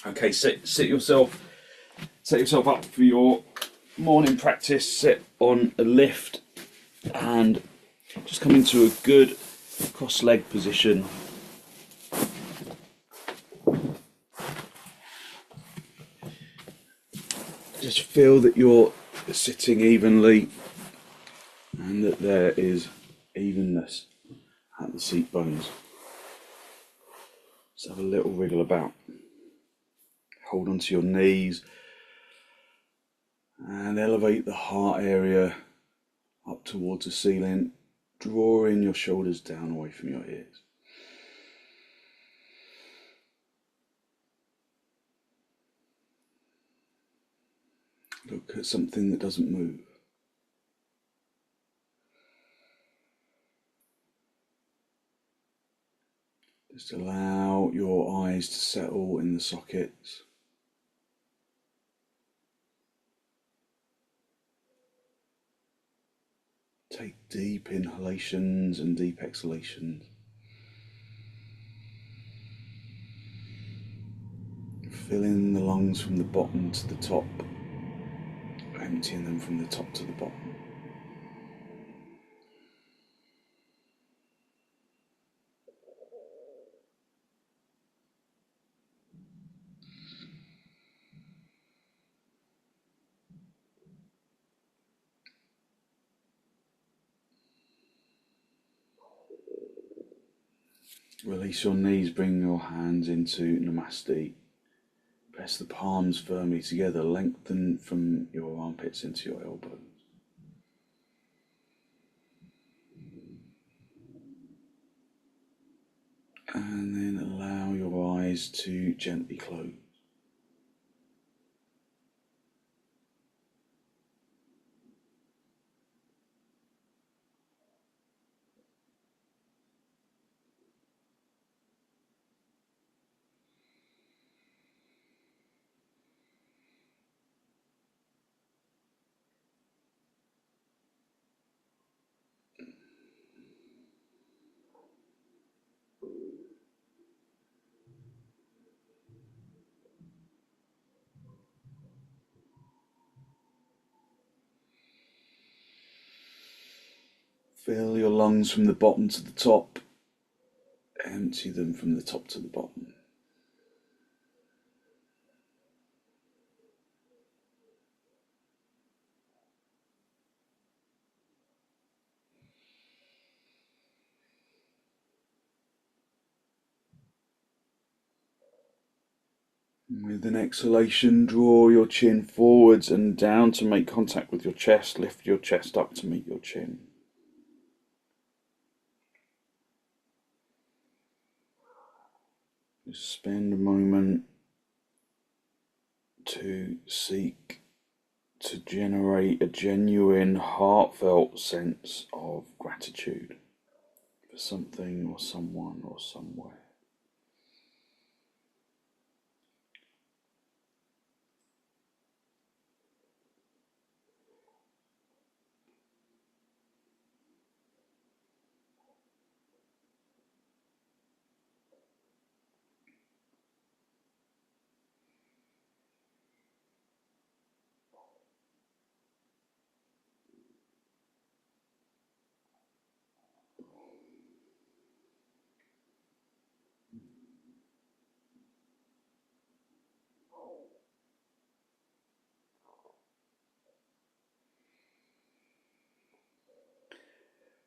Okay, set yourself up for your morning practice. Sit on a lift and just come into a good cross-leg position. Just feel that you're sitting evenly and that there is evenness at the seat bones. Just have a little wriggle about. Hold onto your knees and elevate the heart area up towards the ceiling, drawing your shoulders down away from your ears. Look at something that doesn't move. Just allow your eyes to settle in the sockets. Take deep inhalations and deep exhalations. Filling the lungs from the bottom to the top, emptying them from the top to the bottom. Release your knees, bring your hands into Namaste. Press the palms firmly together, lengthen from your armpits into your elbows. And then allow your eyes to gently close. Fill your lungs from the bottom to the top. Empty them from the top to the bottom. With an exhalation, draw your chin forwards and down to make contact with your chest. Lift your chest up to meet your chin. Just spend a moment to seek to generate a genuine, heartfelt sense of gratitude for something or someone or somewhere.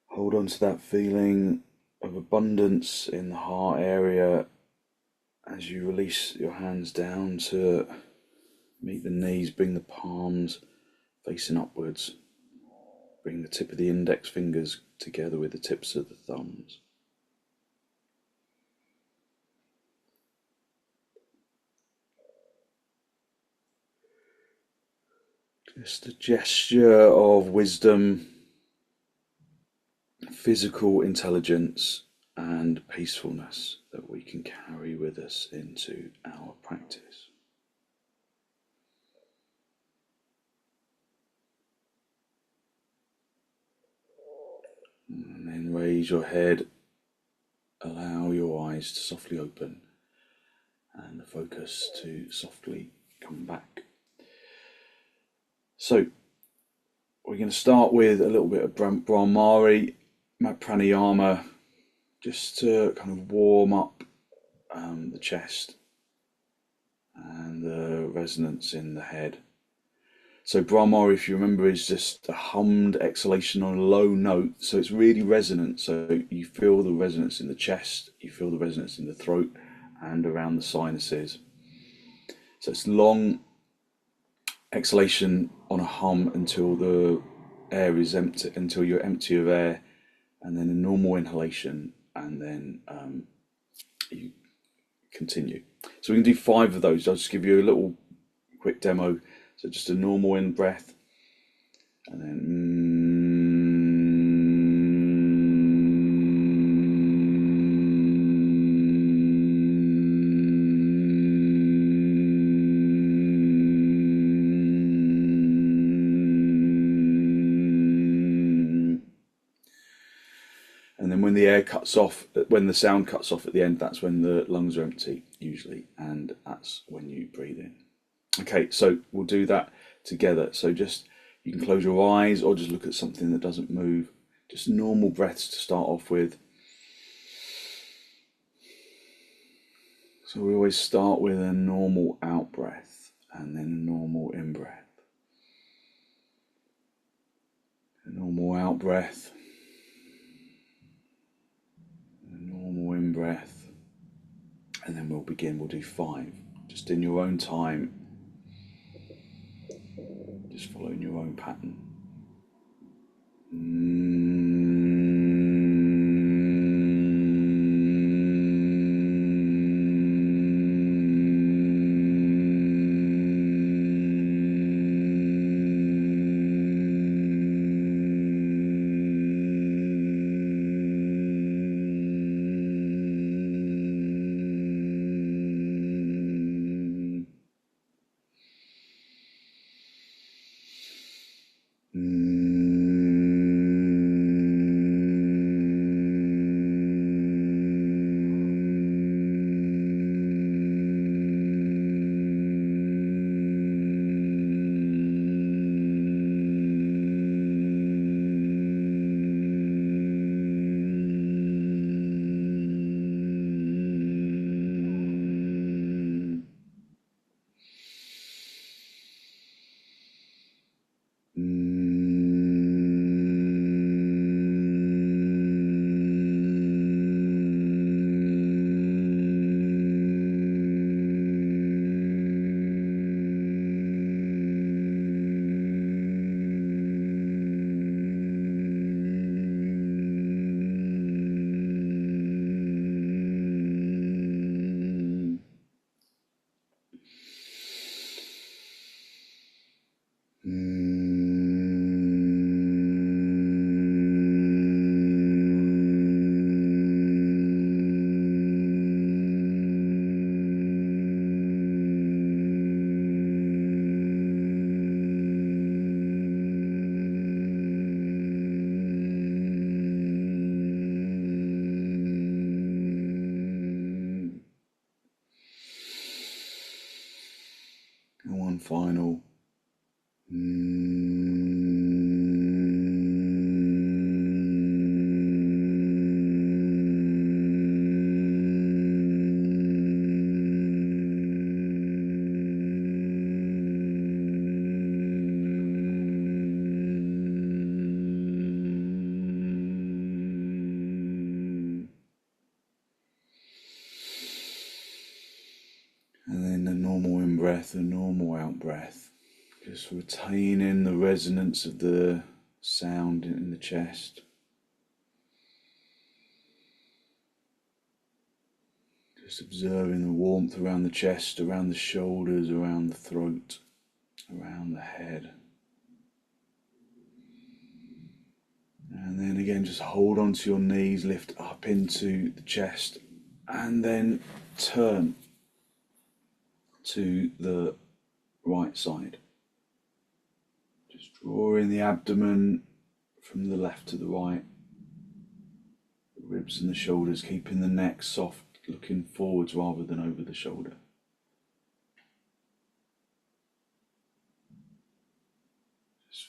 Hold on to that feeling of abundance in the heart area as you release your hands down to meet the knees. Bring the palms facing upwards. Bring the tip of the index fingers together with the tips of the thumbs. Just a gesture of wisdom, physical intelligence and peacefulness that we can carry with us into our practice. And then raise your head, allow your eyes to softly open and the focus to softly come back. So we're going to start with a little bit of pranayama, just to kind of warm up the chest and the resonance in the head. So pranayama, if you remember, is just a hummed exhalation on a low note, so it's really resonant. So you feel the resonance in the chest, you feel the resonance in the throat and around the sinuses. So it's long exhalation on a hum until the air is empty, until you're empty of air, and then a normal inhalation, and then you continue. So we can do 5 of those. I'll just give you a little quick demo. So just a normal in breath, and then when the air cuts off, when the sound cuts off at the end, that's when the lungs are empty usually, and that's when you breathe in. Okay, so we'll do that together. So just, you can close your eyes or just look at something that doesn't move. Just normal breaths to start off with. So we always start with a normal out breath and then a normal in breath. A normal out breath. A normal in breath. And then we'll begin. We'll do 5. Just in your own time. Just following your own pattern. And one final. And then a normal in breath, a normal out breath. Just retaining the resonance of the sound in the chest. Just observing the warmth around the chest, around the shoulders, around the throat, around the head. And then again, just hold onto your knees, lift up into the chest, and then turn to the right side. Just drawing the abdomen from the left to the right, the ribs and the shoulders, keeping the neck soft, looking forwards rather than over the shoulder.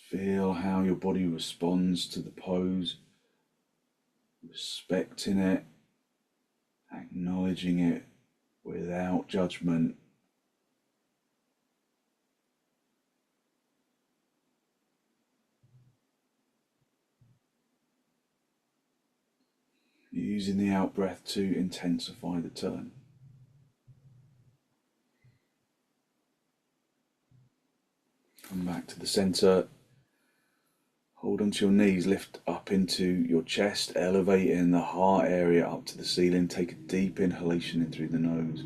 Feel how your body responds to the pose, respecting it, acknowledging it without judgment. Using the out breath to intensify the turn. Come back to the center. Hold onto your knees, lift up into your chest, elevating the heart area up to the ceiling. Take a deep inhalation in through the nose.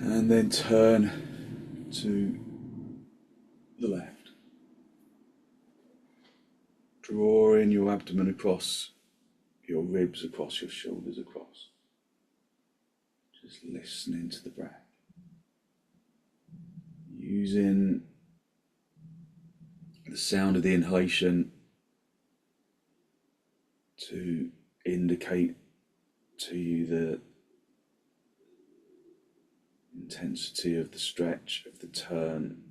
And then turn to the left. Drawing your abdomen across, your ribs across, your shoulders across. Just listening to the breath. Using the sound of the inhalation to indicate to you the intensity of the stretch, of the turn.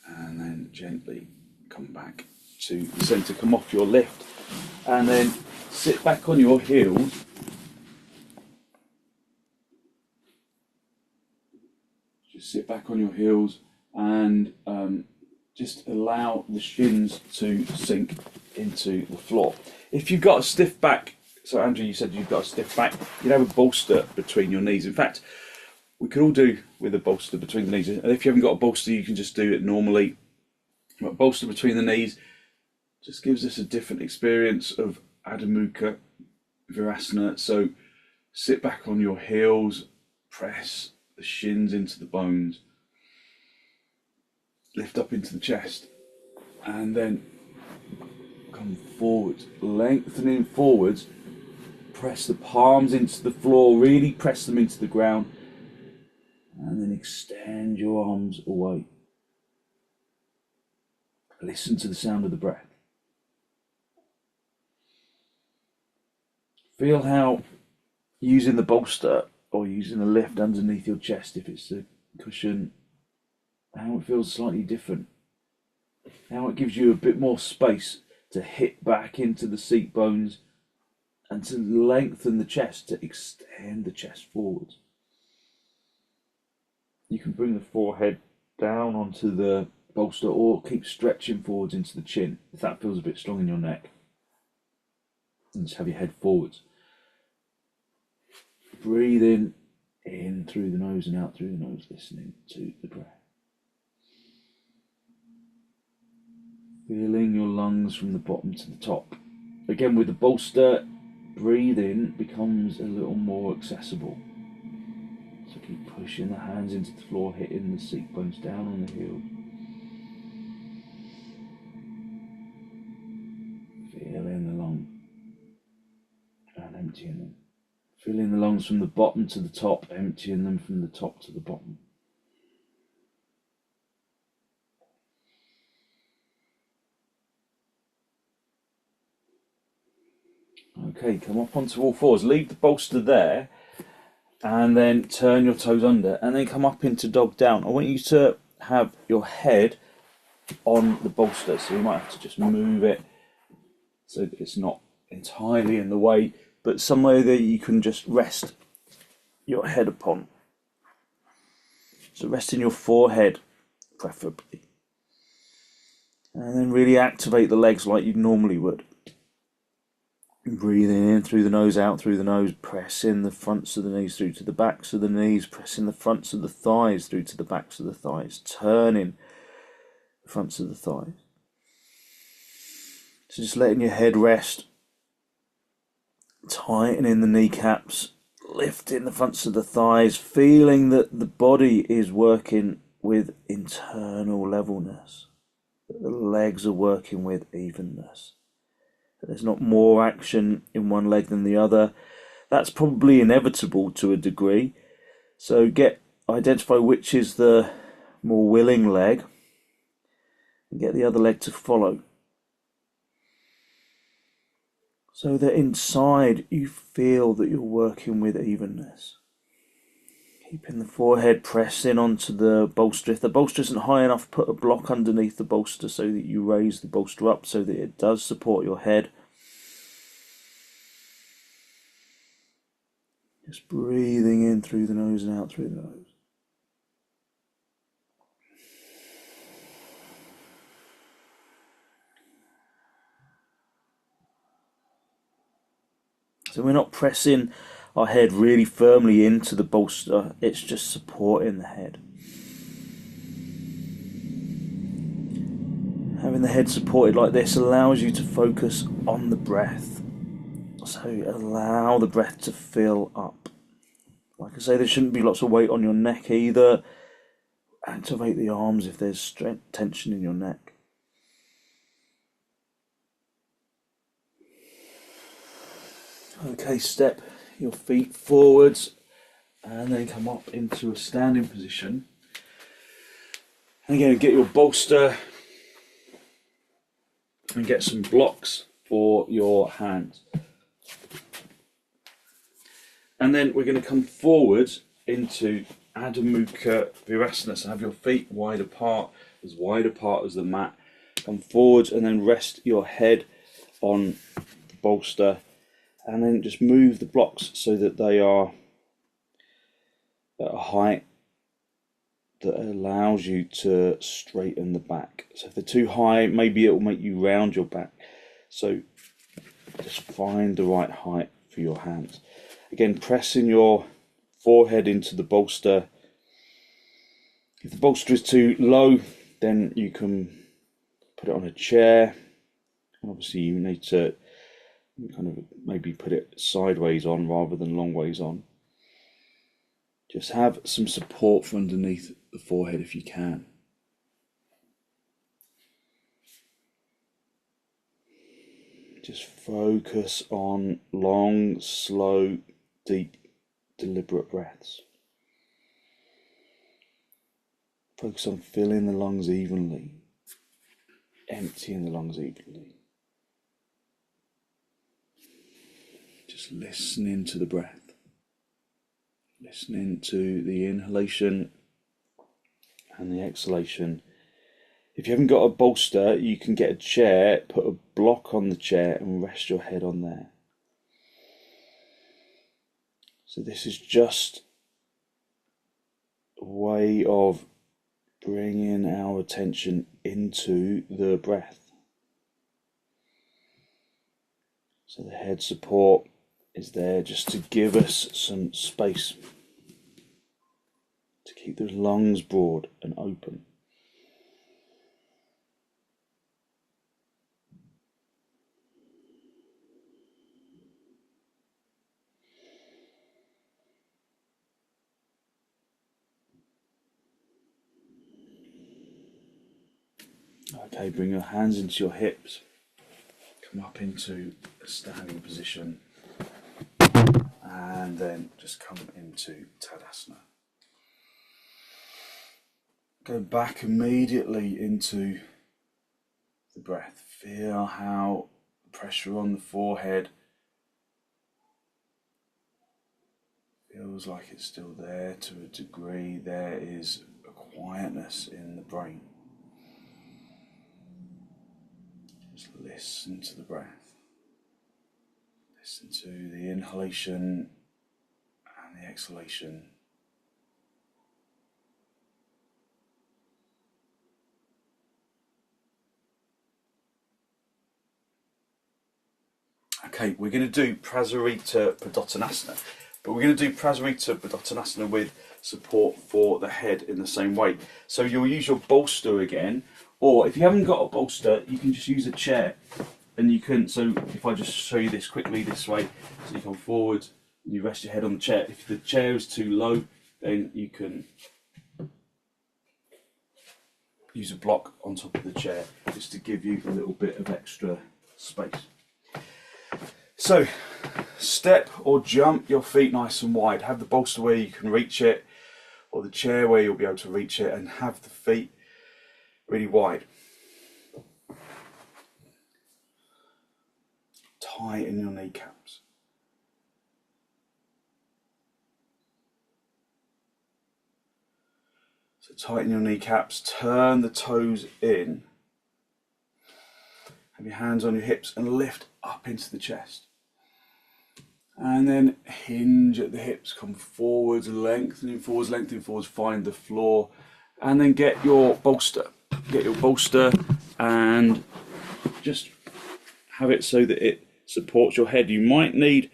And then gently come back to the center, come off your lift, and then sit back on your heels. Just sit back on your heels and just allow the shins to sink into the floor. If you've got a stiff back, so Andrew, you said you've got a stiff back, you'd have a bolster between your knees. In fact, we could all do with a bolster between the knees. And if you haven't got a bolster, you can just do it normally. But bolster between the knees just gives us a different experience of Adho Mukha Virasana. So sit back on your heels, press the shins into the bones, lift up into the chest, and then come forwards, lengthening forwards. Press the palms into the floor, really press them into the ground. And then extend your arms away. Listen to the sound of the breath. Feel how using the bolster or using a lift underneath your chest, if it's a cushion, how it feels slightly different. How it gives you a bit more space to hit back into the seat bones and to lengthen the chest, to extend the chest forwards. You can bring the forehead down onto the bolster or keep stretching forwards into the chin if that feels a bit strong in your neck. And just have your head forwards. Breathe in through the nose and out through the nose, listening to the breath. Feeling your lungs from the bottom to the top. Again, with the bolster, breathing becomes a little more accessible. So keep pushing the hands into the floor, hitting the seat bones down on the heel. Feeling the lung and emptying them. Filling the lungs from the bottom to the top, emptying them from the top to the bottom. Okay, come up onto all fours. Leave the bolster there. And then turn your toes under and then come up into dog down. I want you to have your head on the bolster, so you might have to just move it so that it's not entirely in the way, but somewhere that you can just rest your head upon. So resting your forehead preferably. And then really activate the legs like you normally would. Breathing in through the nose, out through the nose, pressing the fronts of the knees through to the backs of the knees, pressing the fronts of the thighs through to the backs of the thighs, turning the fronts of the thighs. So just letting your head rest, tightening the kneecaps, lifting the fronts of the thighs, feeling that the body is working with internal levelness, that the legs are working with evenness. There's not more action in one leg than the other. That's probably inevitable to a degree. So identify which is the more willing leg and get the other leg to follow. So that inside you feel that you're working with evenness. Keeping the forehead pressed in onto the bolster. If the bolster isn't high enough, put a block underneath the bolster so that you raise the bolster up so that it does support your head. Just breathing in through the nose and out through the nose. So we're not pressing our head really firmly into the bolster, it's just supporting the head. Having the head supported like this allows you to focus on the breath. So allow the breath to fill up. Like I say, there shouldn't be lots of weight on your neck either. Activate the arms if there's tension in your neck. Okay, step your feet forwards and then come up into a standing position. And again, get your bolster and get some blocks for your hands. And then we're going to come forward into Adho Mukha Virasana. So have your feet wide apart as the mat. Come forward and then rest your head on the bolster. And then just move the blocks so that they are at a height that allows you to straighten the back. So if they're too high, maybe it will make you round your back. So just find the right height for your hands. Again, pressing your forehead into the bolster. If the bolster is too low, then you can put it on a chair. Obviously, you need to kind of maybe put it sideways on rather than long ways on. Just have some support from underneath the forehead if you can. Just focus on long, slow, deep, deliberate breaths. Focus on filling the lungs evenly, emptying the lungs evenly. Just listening to the breath. Listening to the inhalation and the exhalation. If you haven't got a bolster, you can get a chair, put a block on the chair and rest your head on there. So this is just a way of bringing our attention into the breath. So the head support is there just to give us some space, to keep the lungs broad and open. Okay, bring your hands into your hips, come up into a standing position, and then just come into Tadasana. Go back immediately into the breath. Feel how pressure on the forehead feels like it's still there to a degree. There is a quietness in the brain. Just listen to the breath. Listen to the inhalation and the exhalation. Okay, we're going to do Prasarita Padottanasana, but we're going to do Prasarita Padottanasana with support for the head in the same way. So you'll use your bolster again, or if you haven't got a bolster, you can just use a chair. And you can, so if I just show you this quickly this way, so you come forward, and you rest your head on the chair. If the chair is too low, then you can use a block on top of the chair, just to give you a little bit of extra space. So, step or jump your feet nice and wide. Have the bolster where you can reach it, or the chair where you'll be able to reach it, and have the feet really wide. Tighten your kneecaps. tighten your kneecaps, turn the toes in, have your hands on your hips and lift up into the chest. And then hinge at the hips, come forwards, lengthening forwards, find the floor, and then get your bolster. Get your bolster and just have it so that it supports your head. You might need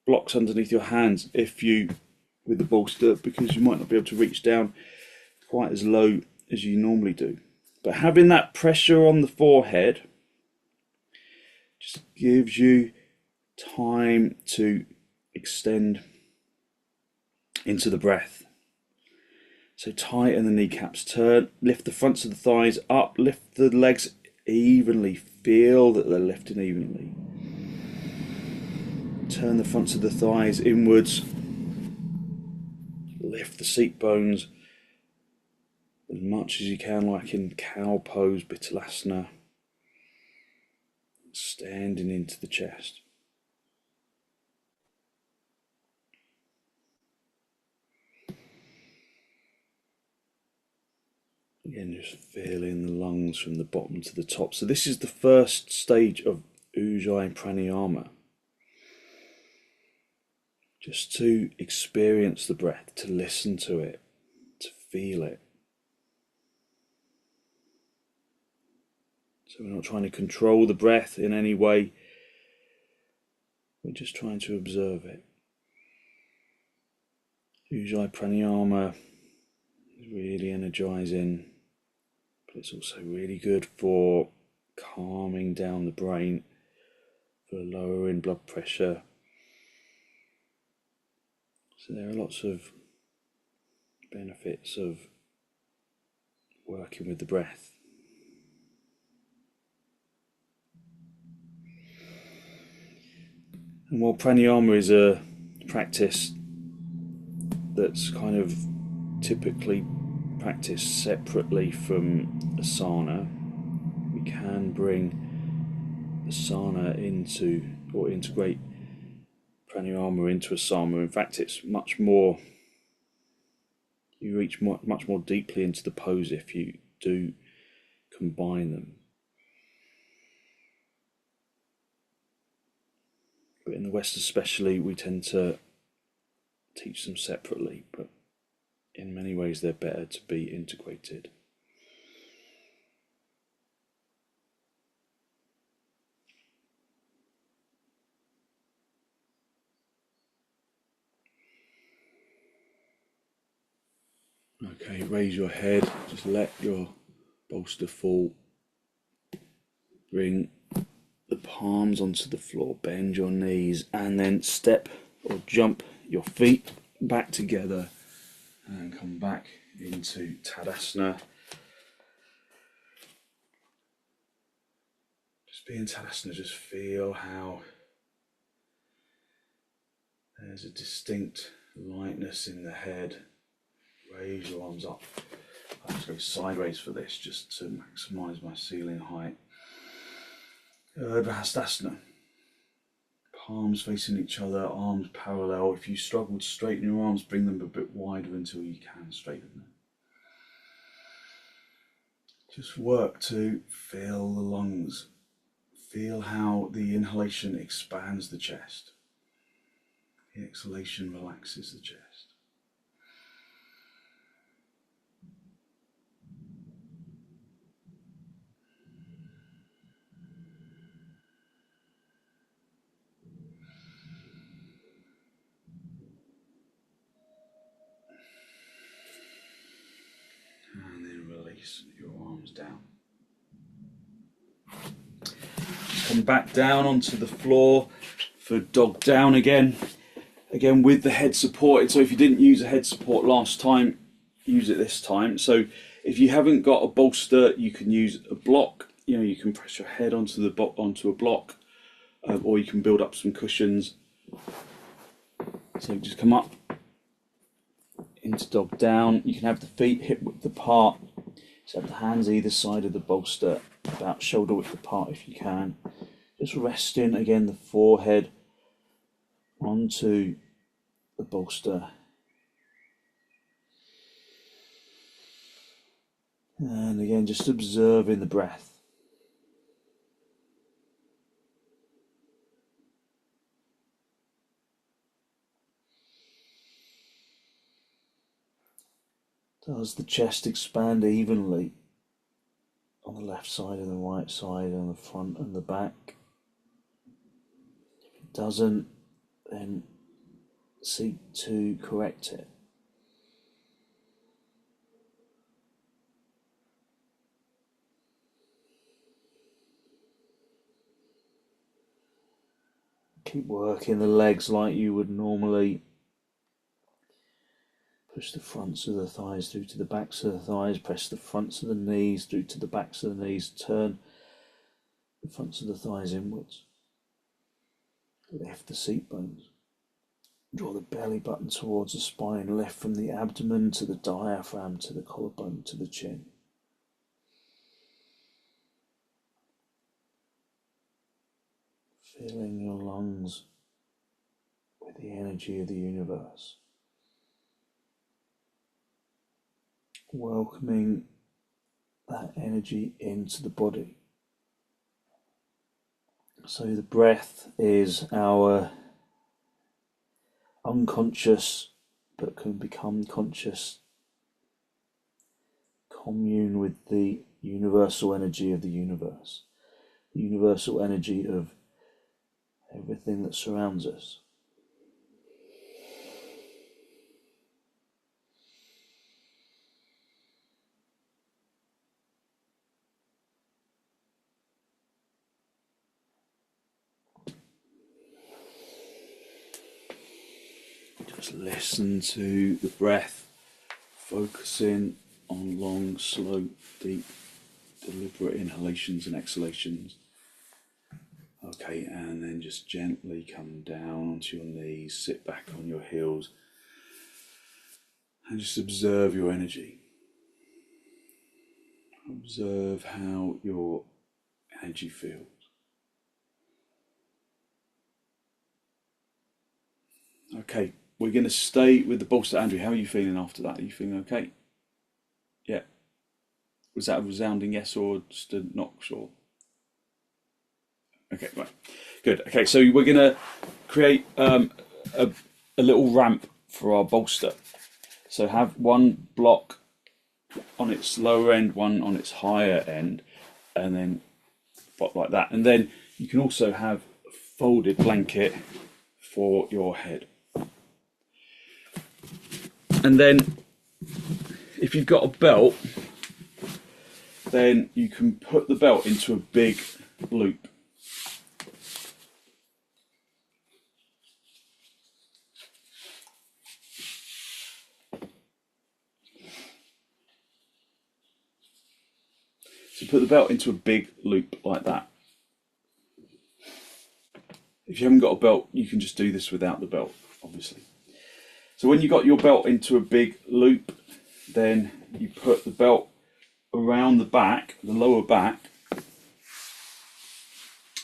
blocks underneath your hands with the bolster, because you might not be able to reach down quite as low as you normally do. But having that pressure on the forehead just gives you time to extend into the breath. So tighten the kneecaps, turn, lift the fronts of the thighs up, lift the legs evenly, feel that they're lifting evenly. Turn the fronts of the thighs inwards, lift the seat bones as much as you can, like in cow pose, Bittalasana, standing into the chest. Again, just feeling the lungs from the bottom to the top. So this is the first stage of ujjayi pranayama. Just to experience the breath, to listen to it, to feel it. So we're not trying to control the breath in any way. We're just trying to observe it. Ujjayi pranayama is really energizing, but it's also really good for calming down the brain, for lowering blood pressure. So there are lots of benefits of working with the breath. And while pranayama is a practice that's kind of typically practiced separately from asana, we can bring asana into, or integrate pranayama into asana. In fact, it's much more, you reach much more deeply into the pose if you do combine them. But in the West especially, we tend to teach them separately, but in many ways they're better to be integrated. Okay, raise your head, just let your bolster fall. Bring the palms onto the floor, bend your knees, and then step or jump your feet back together and come back into Tadasana. Just be in Tadasana, just feel how there's a distinct lightness in the head. Raise your arms up. I'll just go sideways for this, just to maximise my ceiling height. Urdhva. Palms facing each other, arms parallel. If you struggle to straighten your arms, bring them a bit wider until you can straighten them. Just work to fill the lungs. Feel how the inhalation expands the chest. The exhalation relaxes the chest. And then release your arms down. Come back down onto the floor for dog down again. Again with the head supported. So if you didn't use a head support last time, use it this time. So if you haven't got a bolster, you can use a block. You know, you can press your head onto a block, or you can build up some cushions. So just come up into dog down. You can have the feet hip width apart. So have the hands either side of the bolster, about shoulder width apart if you can. Just resting again the forehead onto the bolster. And again, just observing the breath. Does the chest expand evenly on the left side and the right side, on the front and the back? If it doesn't, then seek to correct it. Keep working the legs like you would normally. Push the fronts of the thighs through to the backs of the thighs. Press the fronts of the knees through to the backs of the knees. Turn the fronts of the thighs inwards. Lift the seat bones. Draw the belly button towards the spine. Lift from the abdomen to the diaphragm, to the collarbone, to the chin. Filling your lungs with the energy of the universe. Welcoming that energy into the body. So the breath is our unconscious, but can become conscious, commune with the universal energy of the universe, the universal energy of everything that surrounds us. Just listen to the breath, focusing on long, slow, deep, deliberate inhalations and exhalations. Okay, and then just gently come down onto your knees, sit back on your heels, and just observe your energy. Observe how your energy feels. Okay, we're going to stay with the bolster. Andrew, how are you feeling after that? Are you feeling okay? Yeah. Was that a resounding yes or just a not sure? Okay, right. Good. Okay, so we're going to create a little ramp for our bolster. So have one block on its lower end, one on its higher end, and then block like that. And then you can also have a folded blanket for your head. And then if you've got a belt, then you can put the belt into a big loop. So put the belt into a big loop like that. If you haven't got a belt, you can just do this without the belt, obviously. So when you got your belt into a big loop, then you put the belt around the back, the lower back,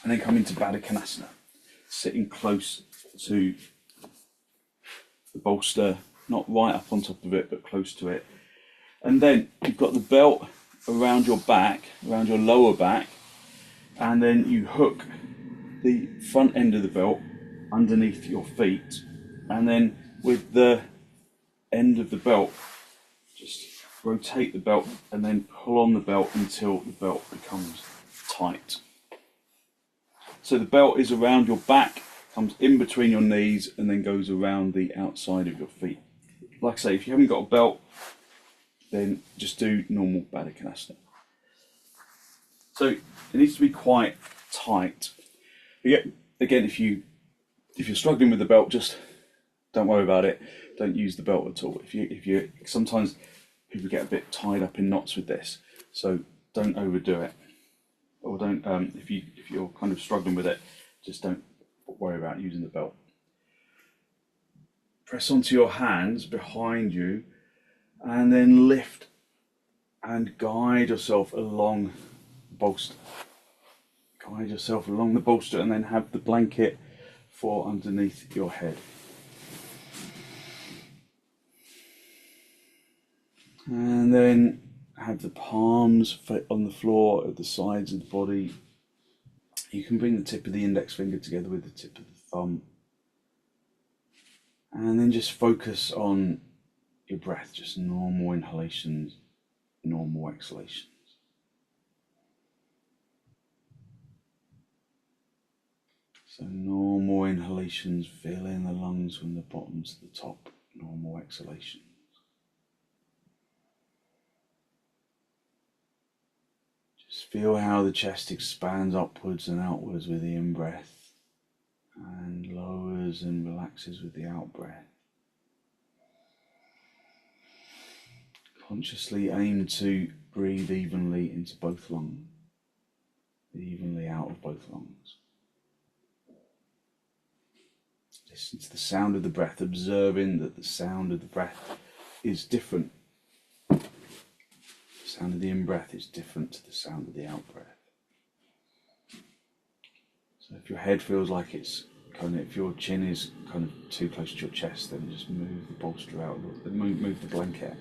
and then come into Baddha Konasana, sitting close to the bolster, not right up on top of it, but close to it. And then you've got the belt around your back, around your lower back, and then you hook the front end of the belt underneath your feet, and then with the end of the belt, just rotate the belt and then pull on the belt until the belt becomes tight. So the belt is around your back, comes in between your knees, and then goes around the outside of your feet. Like I say, if you haven't got a belt, then just do normal Baddha Konasana. So it needs to be quite tight. Again, if you're struggling with the belt, just don't worry about it. Don't use the belt at all. If you sometimes people get a bit tied up in knots with this, so don't overdo it. Or don't if you're kind of struggling with it, just don't worry about using the belt. Press onto your hands behind you, and then lift and guide yourself along the bolster. Guide yourself along the bolster, and then have the blanket for underneath your head. And then have the palms on the floor at the sides of the body. You can bring the tip of the index finger together with the tip of the thumb. And then just focus on your breath, just normal inhalations, normal exhalations. So normal inhalations, filling the lungs from the bottom to the top, normal exhalations. Just feel how the chest expands upwards and outwards with the in-breath and lowers and relaxes with the out-breath. Consciously aim to breathe evenly into both lungs, evenly out of both lungs. Listen to the sound of the breath, observing that the sound of the breath is different. The sound of the in-breath is different to the sound of the out-breath. So if your head feels like it's if your chin is kind of too close to your chest, then just move the bolster out, move the blanket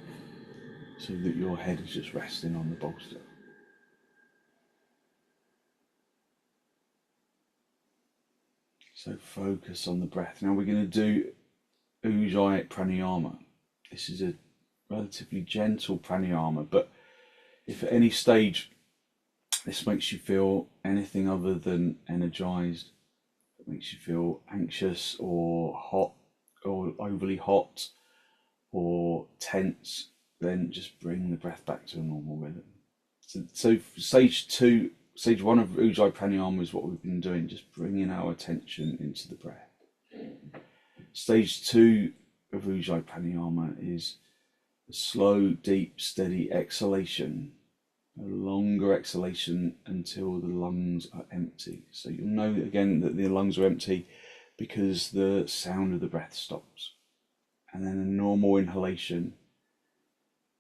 so that your head is just resting on the bolster. So focus on the breath. Now we're going to do ujjayi pranayama. This is a relatively gentle pranayama, but if at any stage this makes you feel anything other than energized, it makes you feel anxious or hot or overly hot or tense, then just bring the breath back to a normal rhythm. So stage one of ujjayi pranayama is what we've been doing, just bringing our attention into the breath. Stage two of ujjayi pranayama is a slow, deep, steady exhalation, a longer exhalation until the lungs are empty. So you'll know again that the lungs are empty because the sound of the breath stops. And then a normal inhalation,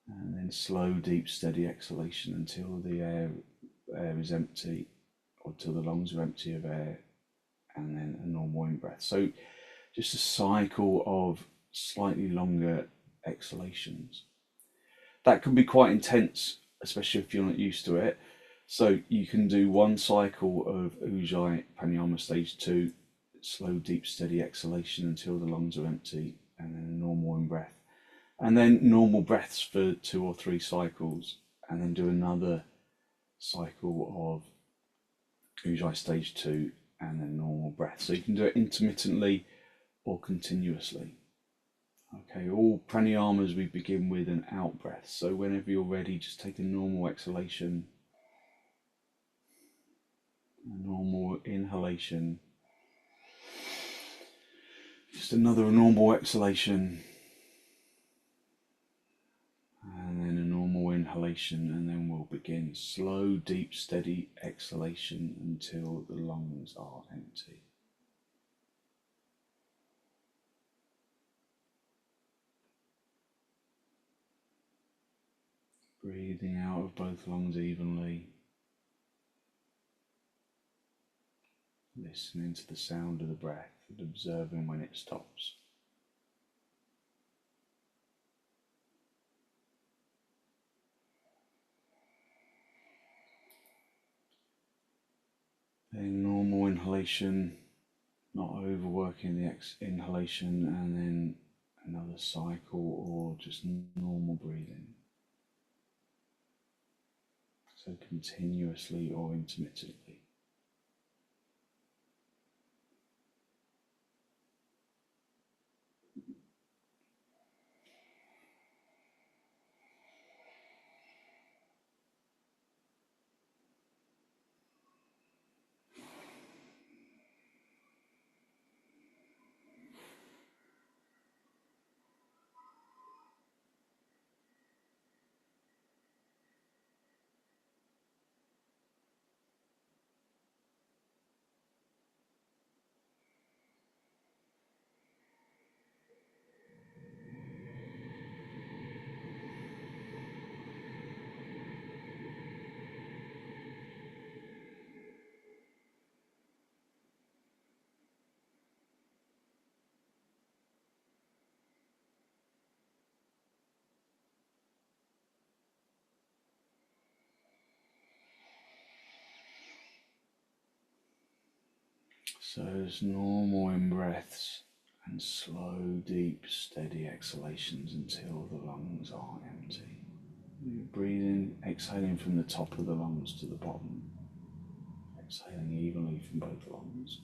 and then slow, deep, steady exhalation until the air is empty, or till the lungs are empty of air, and then a normal in-breath. So just a cycle of slightly longer exhalations. That can be quite intense, especially if you're not used to it. So you can do one cycle of ujjayi pranayama stage 2, slow, deep, steady exhalation until the lungs are empty, and then a normal in-breath. And then normal breaths for 2 or 3 cycles, and then do another cycle of ujjayi stage 2, and then normal breath. So you can do it intermittently or continuously. Okay, all pranayamas we begin with an out breath. So whenever you're ready, just take a normal exhalation, a normal inhalation, just another normal exhalation, and then a normal inhalation, and then we'll begin slow, deep, steady exhalation until the lungs are empty. Breathing out of both lungs evenly, listening to the sound of the breath and observing when it stops. Then normal inhalation, not overworking the inhalation, and then another cycle or just normal breathing. So continuously or intermittently. So it's normal in breaths and slow, deep, steady exhalations until the lungs are empty. Breathing, exhaling from the top of the lungs to the bottom, exhaling evenly from both lungs.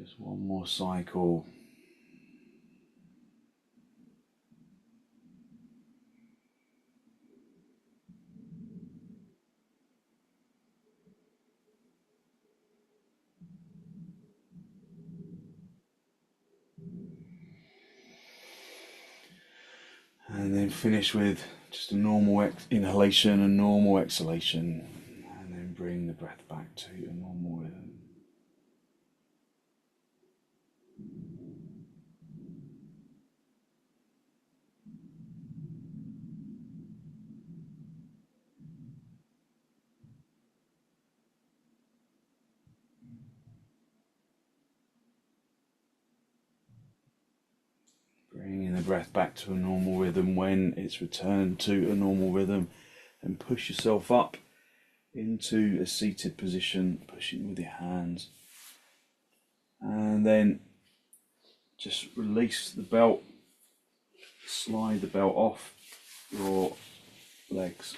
Just one more cycle. And then finish with just a normal inhalation and normal exhalation. And then bring the breath back to a normal rhythm. Bringing the breath back to a normal rhythm when it's returned to a normal rhythm, and push yourself up into a seated position, pushing with your hands. And then just release the belt, slide the belt off your legs,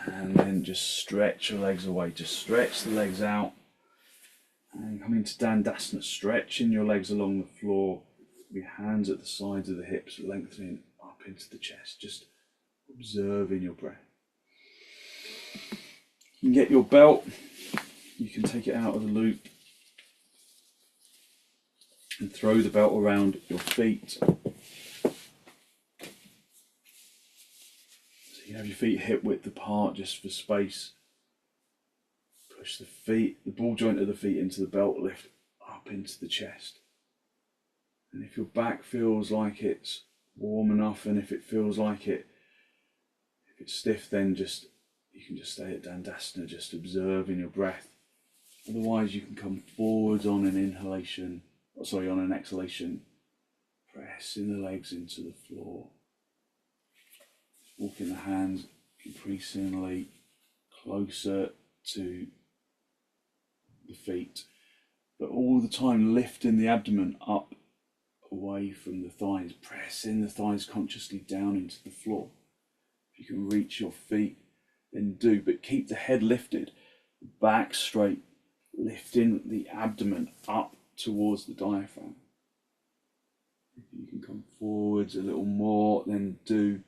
and then just stretch your legs away. Just stretch the legs out and come into Dandasana, stretching your legs along the floor. Your hands at the sides of the hips, lengthening up into the chest, just observing your breath. You can get your belt, you can take it out of the loop and throw the belt around your feet. So you have your feet hip width apart just for space. Push the feet, the ball joint of the feet into the belt, lift up into the chest. And if your back feels like it's warm enough, and if it feels like if it's stiff, then you can just stay at Dandasana, just observing your breath. Otherwise, you can come forwards on on an exhalation, pressing the legs into the floor. Walking the hands increasingly closer to the feet, but all the time lifting the abdomen up away from the thighs, pressing the thighs consciously down into the floor. If you can reach your feet, then do, but keep the head lifted, back straight, lifting the abdomen up towards the diaphragm. If you can come forwards a little more, then do.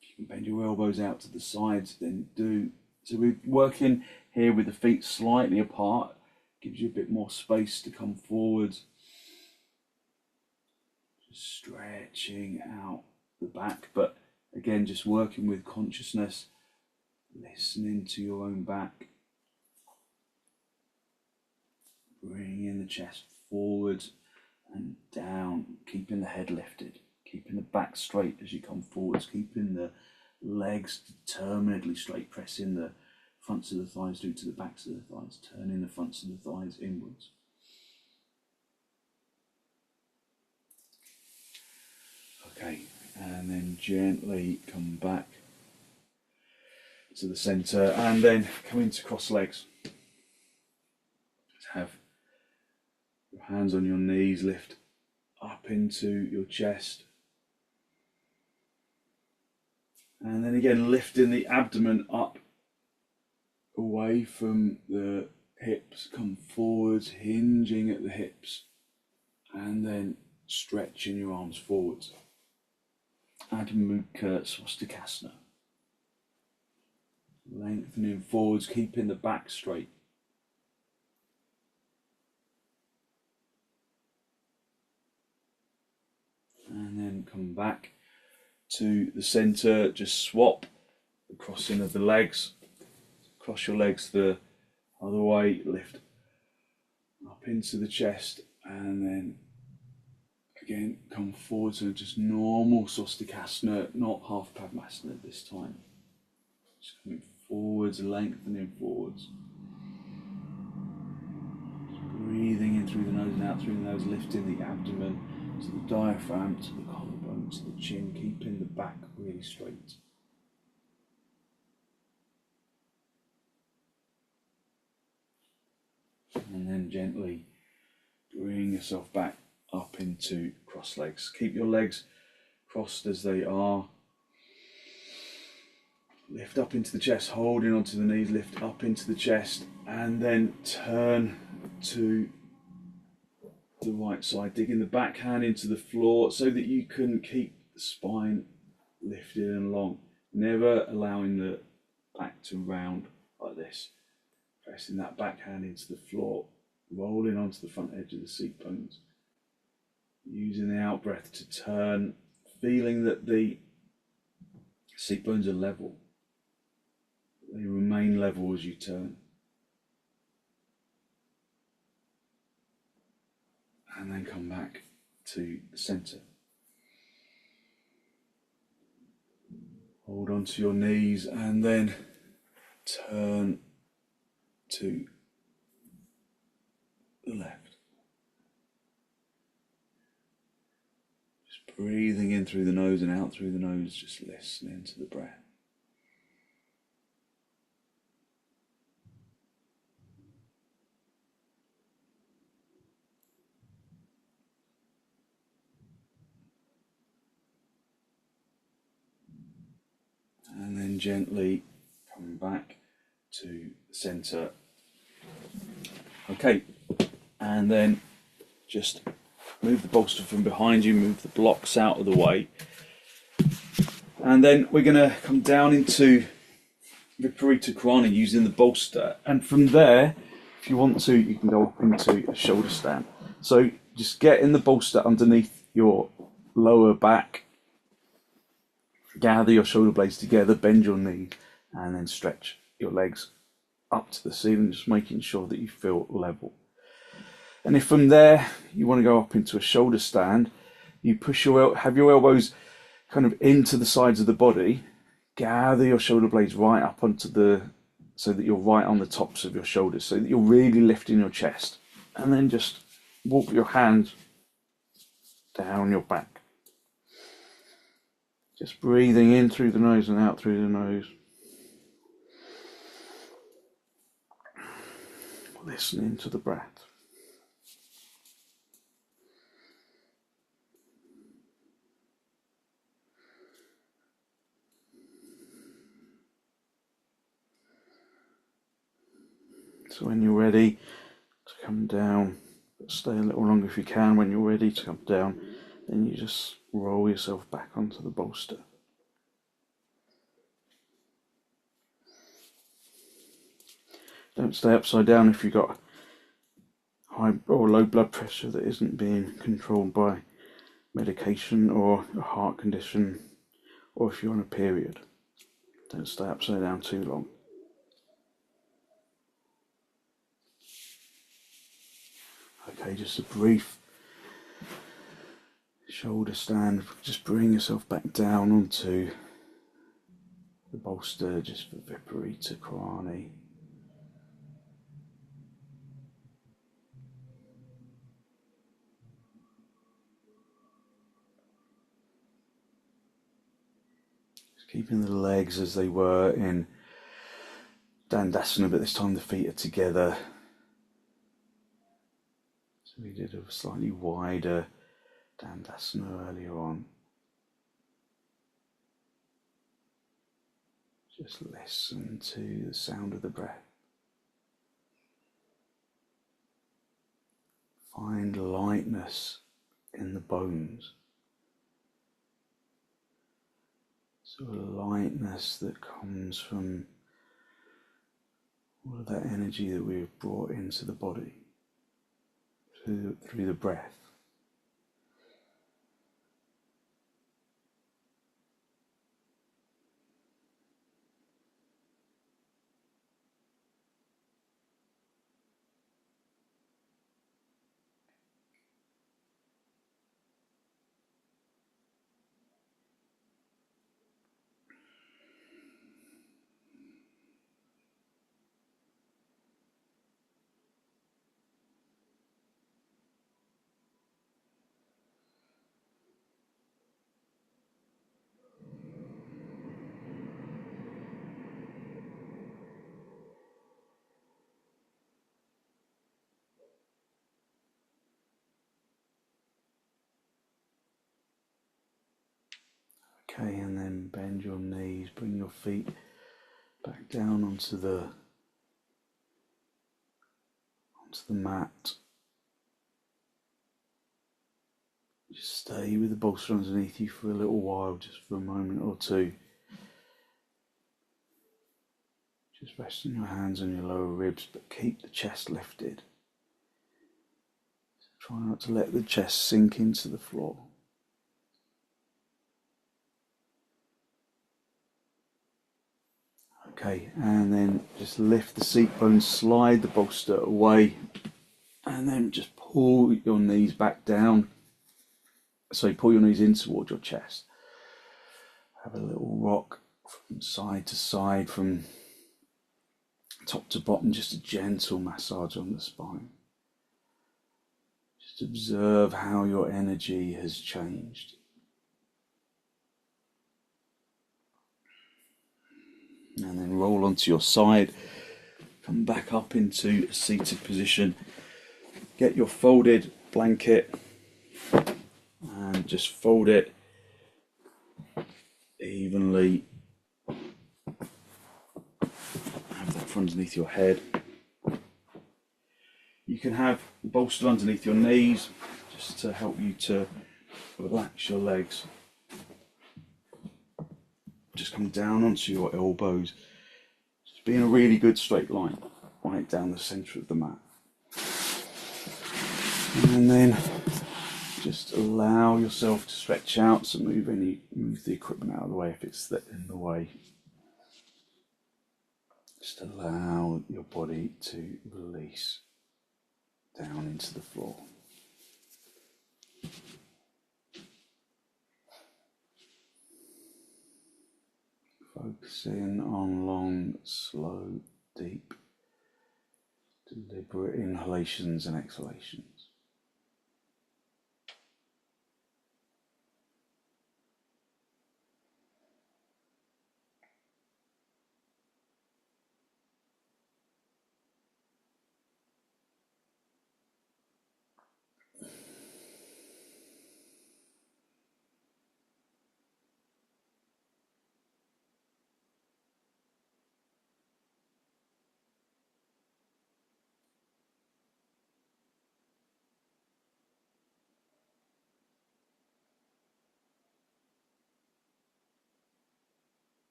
If you can bend your elbows out to the sides, then do. So we're working here with the feet slightly apart, gives you a bit more space to come forwards. Just stretching out the back, but again, just working with consciousness, listening to your own back. Bringing the chest forwards and down, keeping the head lifted, keeping the back straight as you come forwards, keeping the legs determinedly straight, pressing the fronts of the thighs through to the backs of the thighs, turning the fronts of the thighs inwards. Okay, and then gently come back to the centre, and then come into cross legs. Have your hands on your knees, lift up into your chest. And then again, lifting the abdomen up away from the hips, come forwards, hinging at the hips, and then stretching your arms forwards. Adho Mukha Swastikasana. Lengthening forwards, keeping the back straight. And then come back to the centre, just swap the crossing of the legs. Cross your legs the other way, lift up into the chest, and then again come forward to just normal swastikasana, not half padmasana this time. Just coming forwards, lengthening forwards. Just breathing in through the nose and out through the nose, lifting the abdomen to the diaphragm, to the collarbone, to the chin, keeping the back really straight. And then gently bring yourself back up into cross legs. Keep your legs crossed as they are. Lift up into the chest, holding onto the knees, lift up into the chest, and then turn to the right side, digging the back hand into the floor so that you can keep the spine lifted and long, never allowing the back to round like this. Pressing that back hand into the floor, rolling onto the front edge of the seat bones. Using the out breath to turn, feeling that the seat bones are level. They remain level as you turn. And then come back to the centre. Hold onto your knees and then turn to the left. Just breathing in through the nose and out through the nose, just listening to the breath. And then gently come back to the centre. Okay, and then just move the bolster from behind you, move the blocks out of the way. And then we're going to come down into Viparita Karani using the bolster. And from there, if you want to, you can go up into a shoulder stand. So just get in the bolster underneath your lower back. Gather your shoulder blades together, bend your knee, and then stretch your legs up to the ceiling, just making sure that you feel level. And if from there you want to go up into a shoulder stand, you have your elbows kind of into the sides of the body, gather your shoulder blades right up so that you're right on the tops of your shoulders, so that you're really lifting your chest. And then just walk your hands down your back. Just breathing in through the nose and out through the nose. Listening to the breath. So when you're ready to come down, stay a little longer if you can. When you're ready to come down, then you just roll yourself back onto the bolster. Don't stay upside down if you've got high or low blood pressure that isn't being controlled by medication or a heart condition, or if you're on a period. Don't stay upside down too long. Okay, just a brief shoulder stand. Just bring yourself back down onto the bolster just for Viparita Karani. Just keeping the legs as they were in Dandasana, but this time the feet are together. So we did a slightly wider Dandasana earlier on. Just listen to the sound of the breath. Find lightness in the bones. So a lightness that comes from all of that energy that we've brought into the body through the breath. Okay, and then bend your knees, bring your feet back down onto the mat. Just stay with the bolster underneath you for a little while, just for a moment or two. Just resting your hands on your lower ribs, but keep the chest lifted. So try not to let the chest sink into the floor. Okay, and then just lift the seat bones, slide the bolster away, and then just pull your knees back down. So pull your knees in towards your chest. Have a little rock from side to side, from top to bottom, just a gentle massage on the spine. Just observe how your energy has changed. And then roll onto your side, come back up into a seated position. Get your folded blanket and just fold it evenly. Have that for underneath your head. You can have the bolster underneath your knees just to help you to relax your legs. Just come down onto your elbows. Just be in a really good straight line right down the centre of the mat. And then just allow yourself to stretch out, so move the equipment out of the way if it's in the way. Just allow your body to release down into the floor. Focusing on long, slow, deep, deliberate inhalations and exhalations.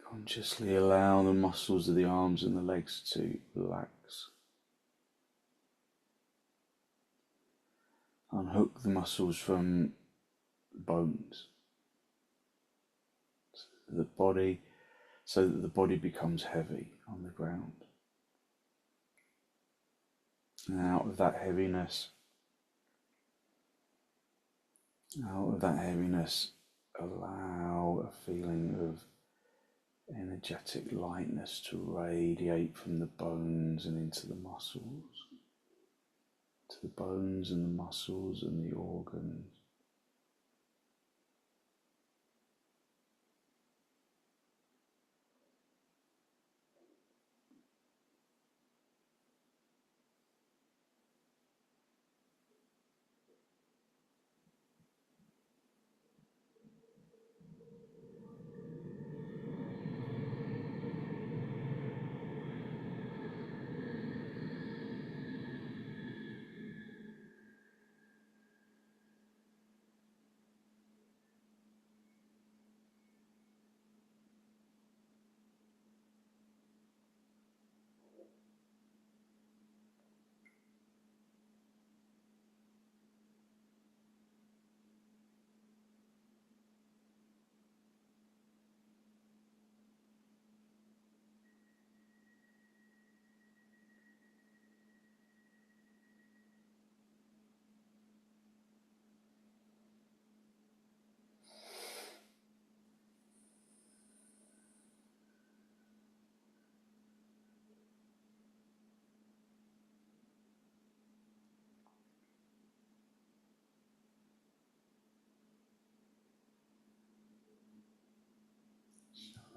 Consciously allow the muscles of the arms and the legs to relax. Unhook the muscles from the bones so that the body becomes heavy on the ground. And out of that heaviness, allow a feeling of energetic lightness to radiate from the bones and into the muscles, to the bones and the muscles and the organs.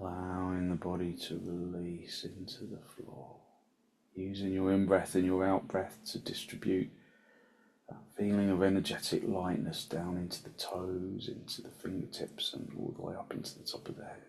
Allowing the body to release into the floor, using your in-breath and your out-breath to distribute that feeling of energetic lightness down into the toes, into the fingertips, and all the way up into the top of the head.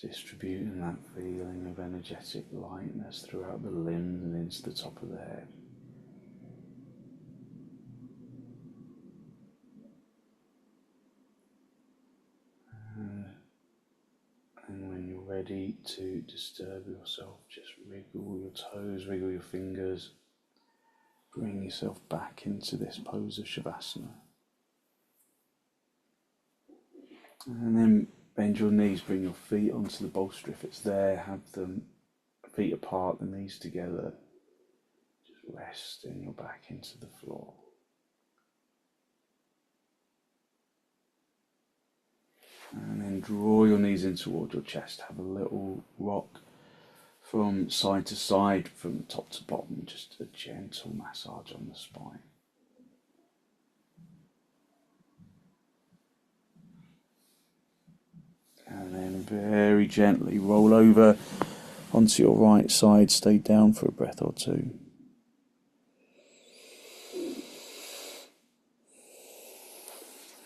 Distributing that feeling of energetic lightness throughout the limbs and into the top of the head. And when you're ready to disturb yourself, just wriggle your toes, wriggle your fingers, bring yourself back into this pose of Shavasana. And then bend your knees, bring your feet onto the bolster if it's there, have them feet apart, the knees together, just resting your back into the floor. And then draw your knees in toward your chest, have a little rock from side to side, from top to bottom, just a gentle massage on the spine. And then very gently roll over onto your right side, stay down for a breath or two.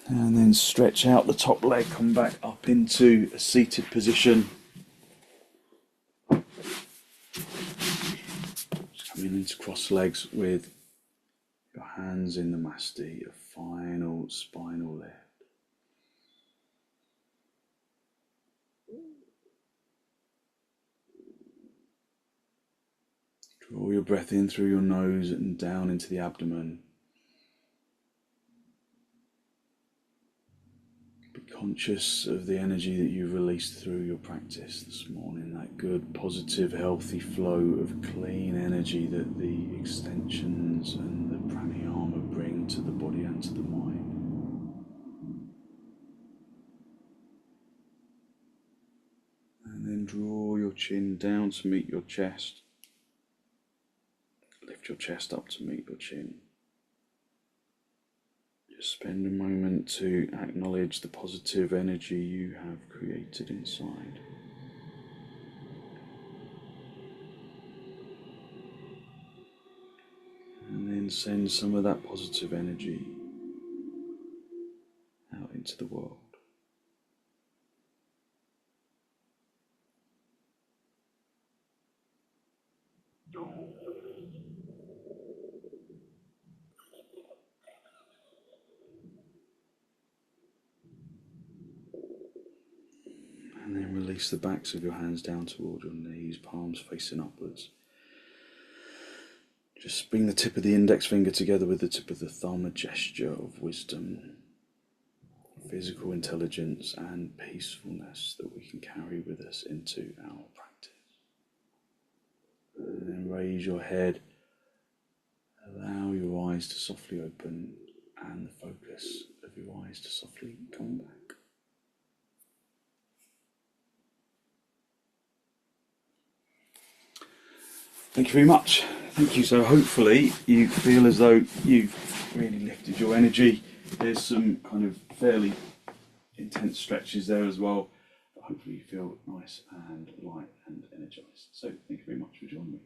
And then stretch out the top leg, come back up into a seated position. Just coming into cross legs with your hands in the masti, a final spinal lift. Draw your breath in through your nose and down into the abdomen. Be conscious of the energy that you've released through your practice this morning, that good, positive, healthy flow of clean energy that the extensions and the pranayama bring to the body and to the mind. And then draw your chin down to meet your chest. Lift your chest up to meet your chin. Just spend a moment to acknowledge the positive energy you have created inside. And then send some of that positive energy out into the world. And then release the backs of your hands down toward your knees, palms facing upwards. Just bring the tip of the index finger together with the tip of the thumb, a gesture of wisdom, physical intelligence and peacefulness that we can carry with us into our practice. And then raise your head, allow your eyes to softly open and the focus of your eyes to softly come back. Thank you very much. Thank you. So hopefully you feel as though you've really lifted your energy. There's some kind of fairly intense stretches there as well. But hopefully you feel nice and light and energized. So thank you very much for joining me.